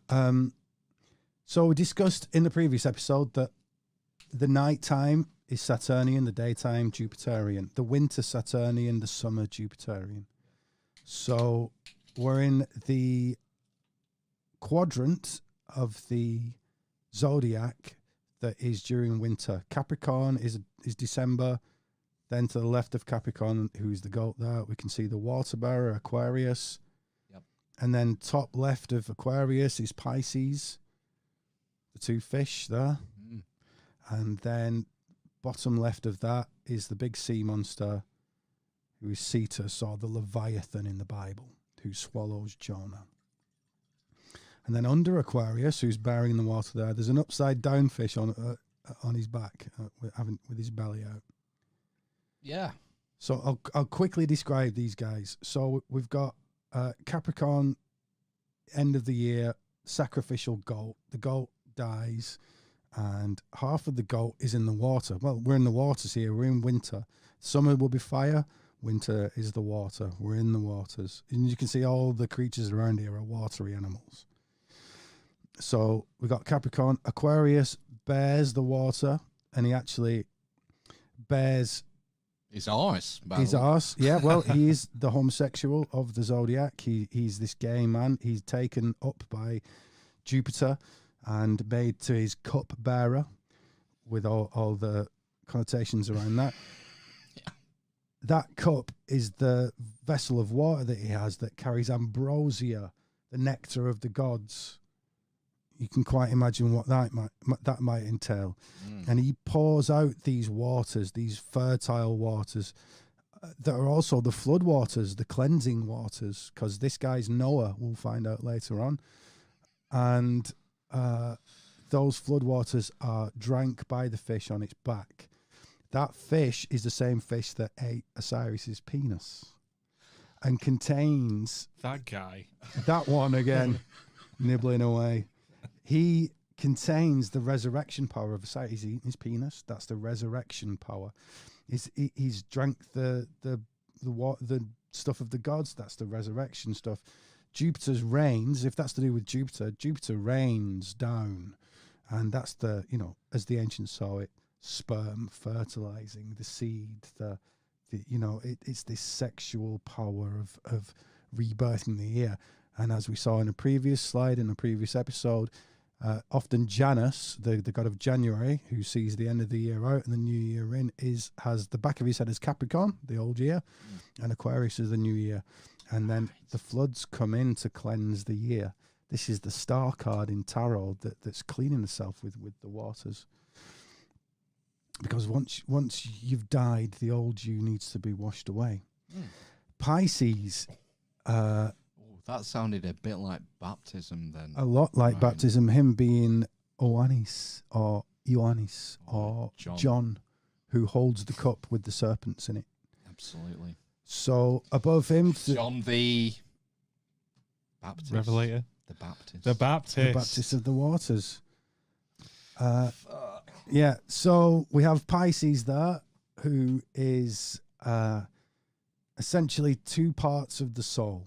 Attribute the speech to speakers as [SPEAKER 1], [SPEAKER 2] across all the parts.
[SPEAKER 1] Right. So we discussed in the previous episode that the nighttime is Saturnian, the daytime Jupiterian, the winter Saturnian, the summer Jupiterian. So we're in the quadrant of the zodiac that is during winter. Capricorn is December. Then to the left of Capricorn, who's the goat there, we can see the water bearer, Aquarius.
[SPEAKER 2] Yep.
[SPEAKER 1] And then top left of Aquarius is Pisces, the two fish there.
[SPEAKER 2] Mm.
[SPEAKER 1] And then bottom left of that is the big sea monster, who is Cetus, or the Leviathan in the Bible, who swallows Jonah. And then under Aquarius, who's bearing in the water there, there's an upside down fish on his back, with his belly out.
[SPEAKER 2] Yeah.
[SPEAKER 1] So I'll quickly describe these guys. So we've got Capricorn, end of the year, sacrificial goat. The goat dies, and half of the goat is in the water. Well, we're in the waters here. We're in winter. Summer will be fire. Winter is the water. We're in the waters. And you can see all the creatures around here are watery animals. So we've got Capricorn. Aquarius bears the water, and he actually bears
[SPEAKER 2] his arse.
[SPEAKER 1] His arse, yeah. Well, he is the homosexual of the zodiac. He's this gay man. He's taken up by Jupiter and made to his cup bearer, with all the connotations around that.
[SPEAKER 2] Yeah.
[SPEAKER 1] That cup is the vessel of water that he has that carries ambrosia, the nectar of the gods. You can quite imagine what that might entail. And he pours out these waters, these fertile waters, that are also the flood waters, the cleansing waters, because this guy's Noah, we'll find out later on. And those flood waters are drank by the fish on its back. That fish is the same fish that ate Osiris's penis and contains...
[SPEAKER 3] That guy.
[SPEAKER 1] That one again, nibbling away. He contains the resurrection power of Osiris. He's eaten his penis. That's the resurrection power. He's drank the stuff of the gods. That's the resurrection stuff. Jupiter's rains, if that's to do with Jupiter rains down, and that's the, as the ancients saw it, sperm fertilizing the seed. It's this sexual power of rebirthing the year. And as we saw in a previous slide, in a previous episode, often Janus, the god of January, who sees the end of the year out and the new year in, has the back of his head as Capricorn, the old year, and Aquarius is the new year. And then the floods come in to cleanse the year. This is the star card in tarot that's cleaning itself with the waters. Because once you've died, the old you needs to be washed away. Pisces...
[SPEAKER 2] that sounded a bit like baptism then.
[SPEAKER 1] A lot like baptism, him being Ioannis or John, who holds the cup with the serpents in it.
[SPEAKER 2] Absolutely.
[SPEAKER 1] So above him...
[SPEAKER 2] John the Baptist.
[SPEAKER 3] Revelator.
[SPEAKER 2] The Baptist.
[SPEAKER 3] The Baptist.
[SPEAKER 1] The Baptist of the waters. Yeah, so we have Pisces there, who is essentially two parts of the soul.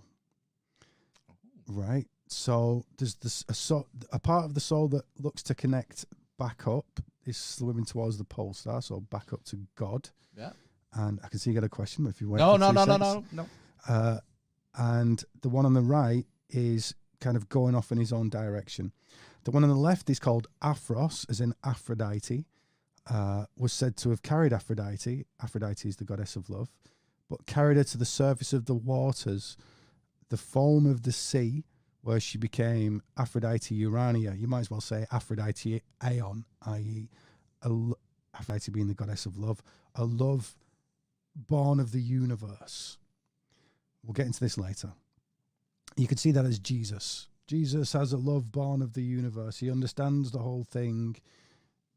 [SPEAKER 1] Right, so there's a part of the soul that looks to connect back up, is swimming towards the pole star, so back up to God.
[SPEAKER 2] Yeah. And
[SPEAKER 1] I can see you got a question, but if you wait,
[SPEAKER 2] no.
[SPEAKER 1] And the one on the right is kind of going off in his own direction. The one on the left is called Aphros, as in Aphrodite. Was said to have carried Aphrodite. Aphrodite is the goddess of love, but carried her to the surface of the waters, the foam of the sea, where she became Aphrodite Urania. You might as well say Aphrodite Aeon, i.e. Aphrodite being the goddess of love, a love born of the universe. We'll get into this later. You can see that as Jesus. Jesus has a love born of the universe. He understands the whole thing.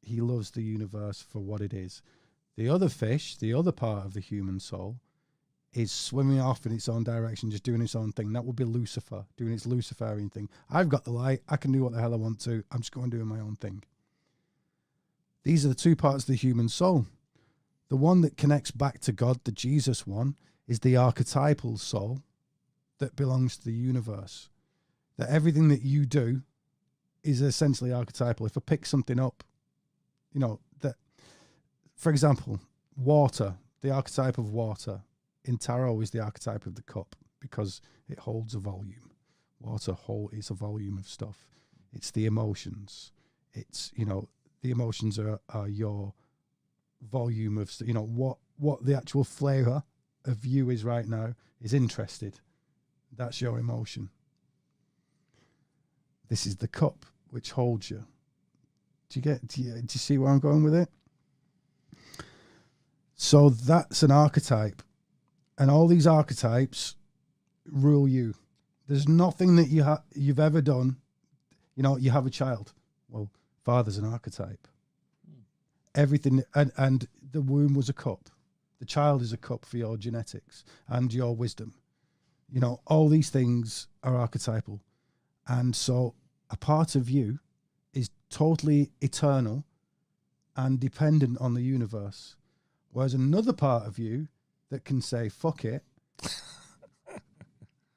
[SPEAKER 1] He loves the universe for what it is. The other fish, the other part of the human soul, is swimming off in its own direction, just doing its own thing. That would be Lucifer, doing its Luciferian thing. I've got the light. I can do what the hell I want to. I'm just going to do my own thing. These are the two parts of the human soul. The one that connects back to God, the Jesus one, is the archetypal soul that belongs to the universe. that everything that you do is essentially archetypal. If I pick something up, that, for example, water, the archetype of water in tarot is the archetype of the cup because it holds a volume. Water is a volume of stuff. It's the emotions. It's, the emotions are your volume of, what the actual flavour of you is right now is interested. That's your emotion. This is the cup which holds you. Do you see where I'm going with it? So that's an archetype. And all these archetypes rule you. There's nothing that you've ever done. You have a child. Well, father's an archetype. Everything, and the womb was a cup. The child is a cup for your genetics and your wisdom. All these things are archetypal. And so a part of you is totally eternal and dependent on the universe. Whereas another part of you that can say, fuck it,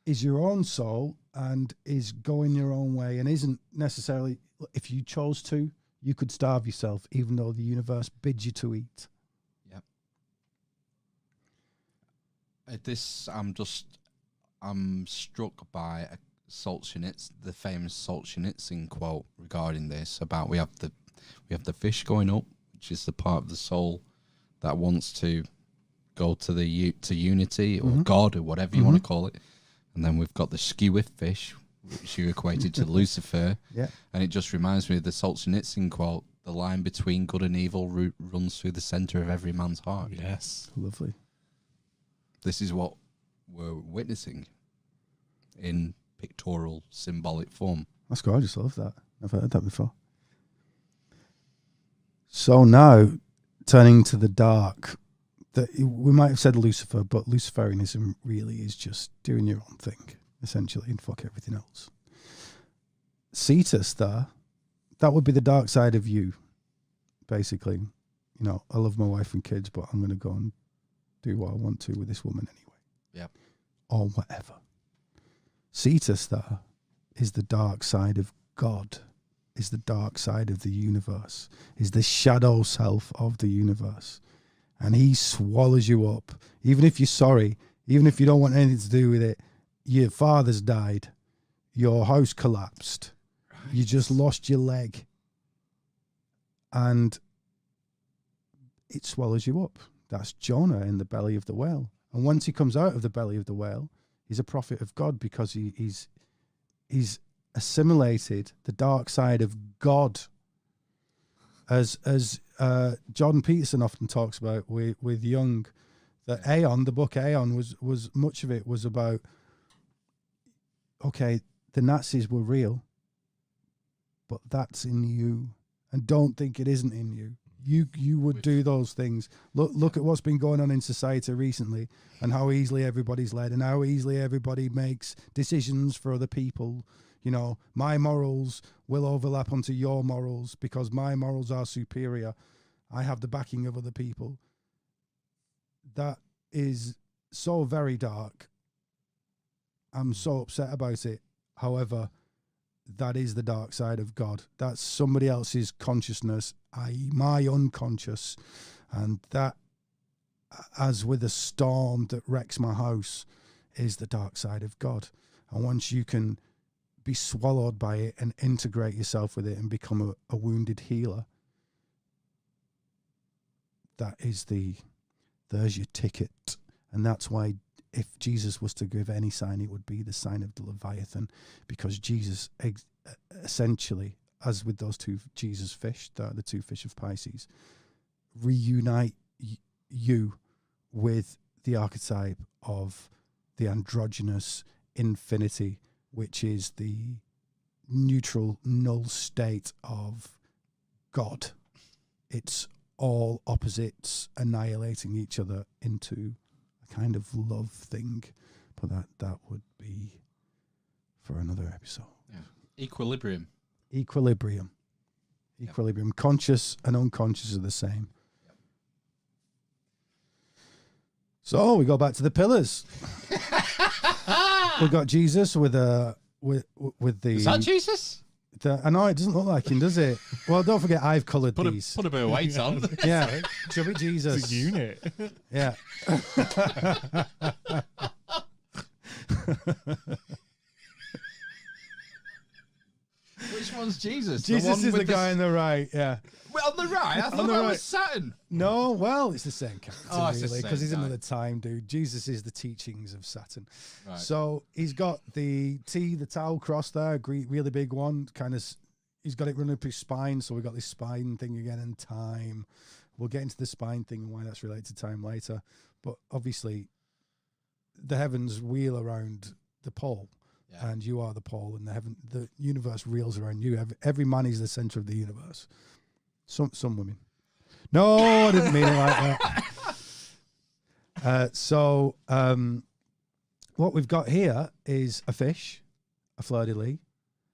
[SPEAKER 1] is your own soul and is going your own way and isn't necessarily, if you chose to, you could starve yourself even though the universe bids you to eat.
[SPEAKER 2] Yep. I'm struck by the famous Solzhenitsyn quote regarding this about we have the fish going up, which is the part of the soul that wants to go to unity or God or whatever you want to call it, and then we've got the skewer fish, which you equated to Lucifer.
[SPEAKER 1] Yeah,
[SPEAKER 2] and it just reminds me of the Solzhenitsyn quote: "The line between good and evil runs through the center of every man's heart."
[SPEAKER 3] Yes,
[SPEAKER 1] lovely.
[SPEAKER 2] This is what we're witnessing in pictorial, symbolic form.
[SPEAKER 1] That's gorgeous. I love that. I've heard that before. So now, turning to the dark, we might have said Lucifer, but Luciferianism really is just doing your own thing, essentially, and fuck everything else. Cetus, that would be the dark side of you, basically. I love my wife and kids, but I'm going to go and do what I want to with this woman anyway.
[SPEAKER 2] Yep.
[SPEAKER 1] Or whatever. Cetus, is the dark side of God, is the dark side of the universe, is the shadow self of the universe. And he swallows you up. Even if you're sorry, even if you don't want anything to do with it, your father's died, your house collapsed, right. You just lost your leg, and it swallows you up. That's Jonah in the belly of the whale. And once he comes out of the belly of the whale, he's a prophet of God because he's assimilated the dark side of God. As Jordan Peterson often talks about with Jung, that Aeon, the book Aeon, was much of it was about, okay, the Nazis were real, but that's in you, and don't think it isn't in you. You would do those things. Look at what's been going on in society recently, and how easily everybody's led, and how easily everybody makes decisions for other people. My morals will overlap onto your morals because my morals are superior. I have the backing of other people. That is so very dark. I'm so upset about it. However, that is the dark side of God. That's somebody else's consciousness, i.e. my unconscious. And that, as with a storm that wrecks my house, is the dark side of God. And once you can be swallowed by it and integrate yourself with it and become a wounded healer, there's your ticket. And that's why if Jesus was to give any sign, it would be the sign of the Leviathan, because Jesus essentially, as with those two Jesus fish, the two fish of Pisces, reunite you with the archetype of the androgynous infinity, which is the neutral null state of God. It's all opposites annihilating each other into a kind of love thing, but that would be for another episode.
[SPEAKER 2] Yeah. Equilibrium.
[SPEAKER 1] Yep. Conscious and unconscious are the same. Yep. So we go back to the pillars. We've got Jesus with a with the.
[SPEAKER 3] Is that Jesus?
[SPEAKER 1] I know it doesn't look like him, does it? Well, don't forget I've coloured these.
[SPEAKER 3] Put a bit of weight on.
[SPEAKER 1] Yeah, chubby Jesus.
[SPEAKER 4] It's a unit.
[SPEAKER 1] Yeah.
[SPEAKER 2] Which one's Jesus?
[SPEAKER 1] Jesus is the guy on the right. Yeah.
[SPEAKER 2] Well, on the right. I thought that was Saturn.
[SPEAKER 1] No, well, it's the same character,
[SPEAKER 2] Oh, it's the
[SPEAKER 1] really,
[SPEAKER 2] same
[SPEAKER 1] because he's
[SPEAKER 2] guy.
[SPEAKER 1] another time dude. Jesus is the teachings of Saturn.
[SPEAKER 2] Right.
[SPEAKER 1] So he's got the towel cross there, really big one. He's got it running up his spine. So we got this spine thing again and time. We'll get into the spine thing and why that's related to time later. But obviously, the heavens wheel around the pole.
[SPEAKER 2] Yeah.
[SPEAKER 1] And you are the pole, and the universe reels around you. Every man is the center of the universe. Some women. No, I didn't mean it like that. What we've got here is a fish, a fleur-de-lis.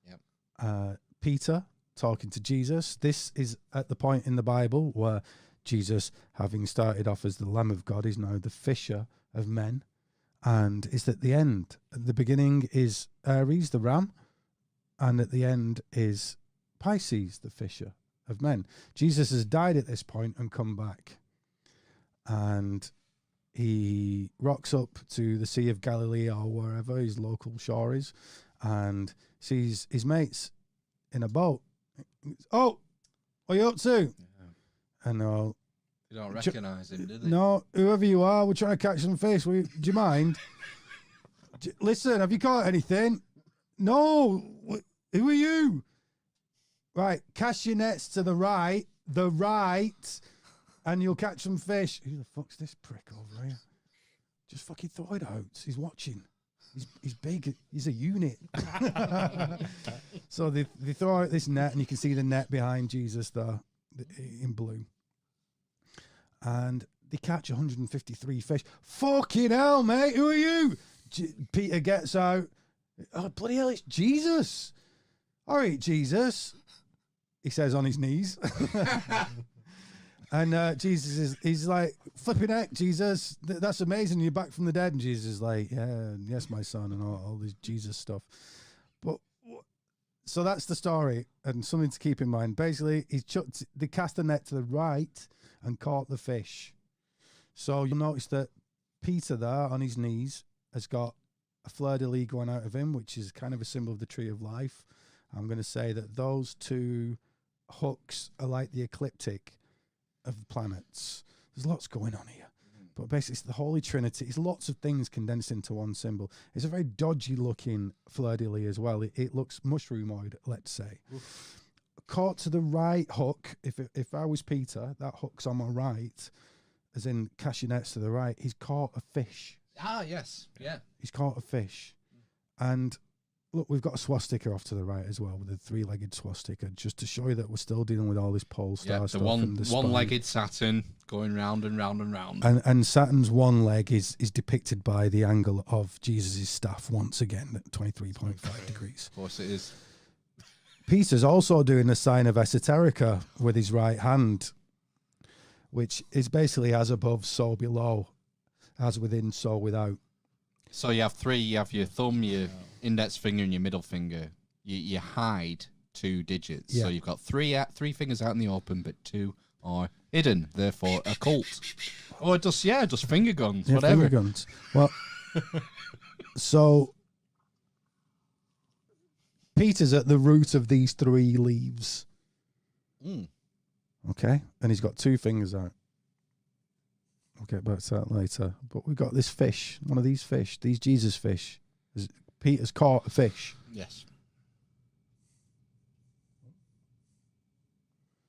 [SPEAKER 2] Yep.
[SPEAKER 1] Peter talking to Jesus. This is at the point in the Bible where Jesus, having started off as the Lamb of God, is now the fisher of men. And it's at the end. At the beginning is Aries, the ram, and at the end is Pisces, the fisher of men. Jesus has died at this point and come back. And he rocks up to the Sea of Galilee or wherever his local shore is and sees his mates in a boat. Oh, what are you up to? Yeah. And
[SPEAKER 2] You don't recognise him, do they?
[SPEAKER 1] no, whoever you are, we're trying to catch some fish. Do you mind? Listen, have you caught anything? No. Who are you? Right, cast your nets to the right, and you'll catch some fish. Who the fuck's this prick over here? Just fucking throw it out. He's watching. He's big. He's a unit. So they throw out this net, and you can see the net behind Jesus there in blue. And they catch 153 fish. Fucking hell, mate. Who are you? Peter gets out. Oh, bloody hell, it's Jesus. All right, Jesus. He says on his knees. And Jesus he's like, flipping heck, Jesus. That's amazing. You're back from the dead. And Jesus is like, yeah, yes, my son, and all this Jesus stuff. But so that's the story, and something to keep in mind. Basically, they cast the net to the right and caught the fish. So you'll notice that Peter there on his knees has got a fleur-de-lis going out of him, which is kind of a symbol of the tree of life. I'm going to say that those two hooks are like the ecliptic of the planets. There's lots going on here. But basically, it's the Holy Trinity. It's lots of things condensed into one symbol. It's a very dodgy-looking fleur-de-lis as well. It looks mushroomoid, let's say. Oof. Caught to the right hook. If I was Peter, that hook's on my right, as in cashewnets to the right. He's caught a fish.
[SPEAKER 2] Ah, yes, yeah.
[SPEAKER 1] He's caught a fish, and look, we've got a swastika off to the right as well with a three-legged swastika, just to show you that we're still dealing with all this pole star stuff.
[SPEAKER 2] The one-legged Saturn going round and round and round.
[SPEAKER 1] And Saturn's one leg is depicted by the angle of Jesus' staff once again at 23.5 degrees.
[SPEAKER 2] Of course, it is.
[SPEAKER 1] Peter's also doing the sign of esoterica with his right hand, which is basically as above, so below, as within, so without.
[SPEAKER 2] So you have three. You have your thumb, your index finger, and your middle finger. You hide 2 digits.
[SPEAKER 1] Yeah.
[SPEAKER 2] So you've got three fingers out in the open, but 2 are hidden. Therefore, occult. Or just finger guns,
[SPEAKER 1] Yeah,
[SPEAKER 2] whatever.
[SPEAKER 1] finger guns. Well, so Peter's at the root of these 3 leaves.
[SPEAKER 2] Mm.
[SPEAKER 1] Okay, and he's got 2 fingers out. We'll get back to that later. But we've got this fish, one of these fish, these Jesus fish. Peter's caught a fish.
[SPEAKER 2] Yes.